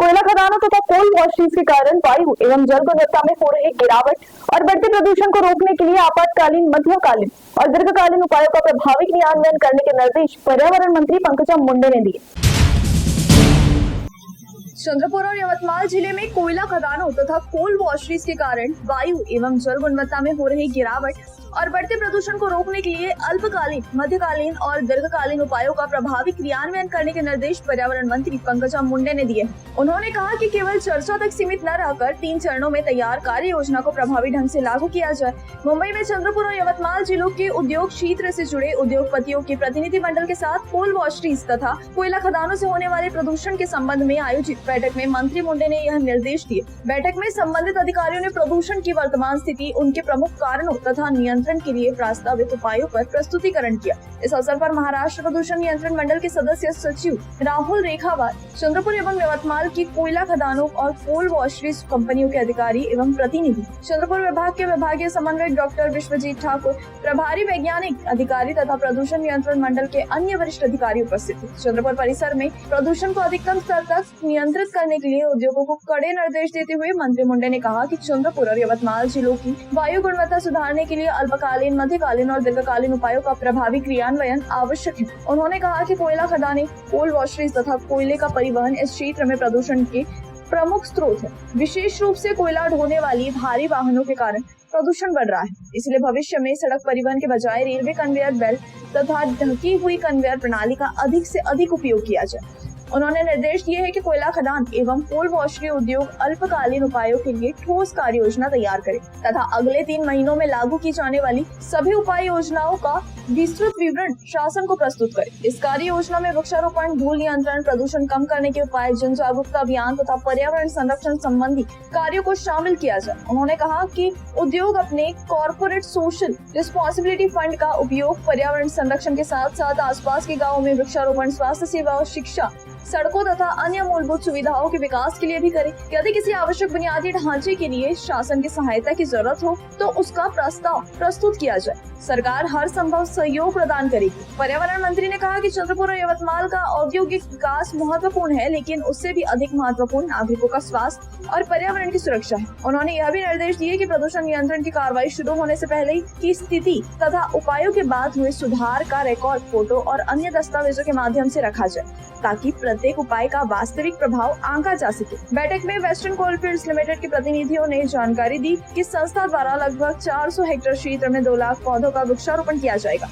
कोयला खदानों तथा कोल वॉशरीज के कारण वायु एवं जल गुणवत्ता में हो रही गिरावट और बढ़ते प्रदूषण को रोकने के लिए आपातकालीन, मध्यकालीन और दीर्घकालीन उपायों का प्रभावी क्रियान्वयन करने के निर्देश पर्यावरण मंत्री पंकजा मुंडे ने दिए। चंद्रपुर और यवतमाल जिले में कोयला खदानों तथा कोल वॉशरीज के कारण वायु एवं जल गुणवत्ता में हो रही गिरावट और बढ़ते प्रदूषण को रोकने के लिए अल्पकालीन, मध्यकालीन और दीर्घकालीन उपायों का प्रभावी क्रियान्वयन करने के निर्देश पर्यावरण मंत्री पंकजा मुंडे ने दिए। उन्होंने कहा कि केवल चर्चा तक सीमित न रहकर 3 चरणों में तैयार कार्य योजना को प्रभावी ढंग से लागू किया जाए। मुंबई में चंद्रपुर और यवतमाल जिलों के उद्योग क्षेत्र से जुड़े उद्योगपतियों के प्रतिनिधि मंडल के साथ कोल वॉशरीज तथा कोयला खदानों से होने वाले प्रदूषण के संबंध में आयोजित बैठक में मंत्री मुंडे ने यह निर्देश दिए। बैठक में संबंधित अधिकारियों ने प्रदूषण की वर्तमान स्थिति, उनके प्रमुख कारणों तथा नियंत्रण के लिए प्रस्तावित उपायों पर प्रस्तुतिकरण किया। इस अवसर पर महाराष्ट्र प्रदूषण नियंत्रण मंडल के सदस्य सचिव राहुल रेखावार, चंद्रपुर एवं यवतमाल की कोयला खदानों और कोल वॉशरीज कंपनियों के अधिकारी एवं प्रतिनिधि, चंद्रपुर विभाग के विभागीय समन्वयक डॉक्टर विश्वजीत ठाकुर, प्रभारी वैज्ञानिक अधिकारी तथा प्रदूषण नियंत्रण मंडल के अन्य वरिष्ठ अधिकारी उपस्थित थे। चंद्रपुर परिसर में प्रदूषण को अधिकतम स्तर तक नियंत्रित करने के लिए उद्योगों को कड़े निर्देश देते हुए मंत्री मुंडे ने कहा कि चंद्रपुर और यवतमाल जिलों की वायु गुणवत्ता सुधारने के लिए अल्पकालीन, मध्यकालीन और दीर्घकालीन उपायों का प्रभावी क्रियान्वयन आवश्यक है। उन्होंने कहा कि कोयला खदानें, कोल वॉशरीज तथा कोयले का परिवहन इस क्षेत्र में प्रदूषण के प्रमुख स्रोत है। विशेष रूप से कोयला ढोने वाली भारी वाहनों के कारण प्रदूषण बढ़ रहा है। इसलिए भविष्य में सड़क परिवहन के बजाय रेलवे कन्वेयर बेल्ट तथा ढकी हुई कन्वेयर प्रणाली का अधिक से अधिक उपयोग किया जाए। उन्होंने निर्देश दिए हैं कि कोयला खदान एवं कोल वॉशरी उद्योग अल्पकालीन उपायों के लिए ठोस कार्य योजना तैयार करे तथा अगले 3 महीनों में लागू की जाने वाली सभी उपाय योजनाओं का विस्तृत विवरण शासन को प्रस्तुत करे। इस कार्य योजना में वृक्षारोपण, धूल नियंत्रण, प्रदूषण कम करने के उपाय, जन जागरूकता अभियान तथा पर्यावरण संरक्षण संबंधी कार्यों को शामिल किया जाए। उन्होंने कहा कि उद्योग अपने कॉर्पोरेट सोशल रिस्पॉन्सिबिलिटी फंड का उपयोग पर्यावरण संरक्षण के साथ साथ आसपास के गाँव में वृक्षारोपण, स्वास्थ्य सेवा, शिक्षा, सड़कों तथा अन्य मूलभूत सुविधाओं के विकास के लिए भी करे। यदि किसी आवश्यक बुनियादी ढांचे के लिए शासन की सहायता की जरूरत हो तो उसका प्रस्ताव प्रस्तुत किया जाए। सरकार हर संभव सहयोग प्रदान करेगी। पर्यावरण मंत्री ने कहा कि चंद्रपुर और यवतमाल का औद्योगिक विकास महत्वपूर्ण है, लेकिन उससे भी अधिक महत्वपूर्ण नागरिकों का स्वास्थ्य और पर्यावरण की सुरक्षा है। उन्होंने यह भी निर्देश दिए कि प्रदूषण नियंत्रण की कार्रवाई शुरू होने से पहले की स्थिति तथा उपायों के बाद हुए सुधार का रिकॉर्ड, फोटो और अन्य दस्तावेजों के माध्यम से रखा जाए ताकि प्रत्येक उपाय का वास्तविक प्रभाव आंका जा सके। बैठक में वेस्टर्न कोलफील्ड्स लिमिटेड के प्रतिनिधियों ने जानकारी दी कि संस्था द्वारा लगभग 400 हेक्टेयर क्षेत्र में 2 लाख पौधों का वृक्षारोपण किया जाएगा।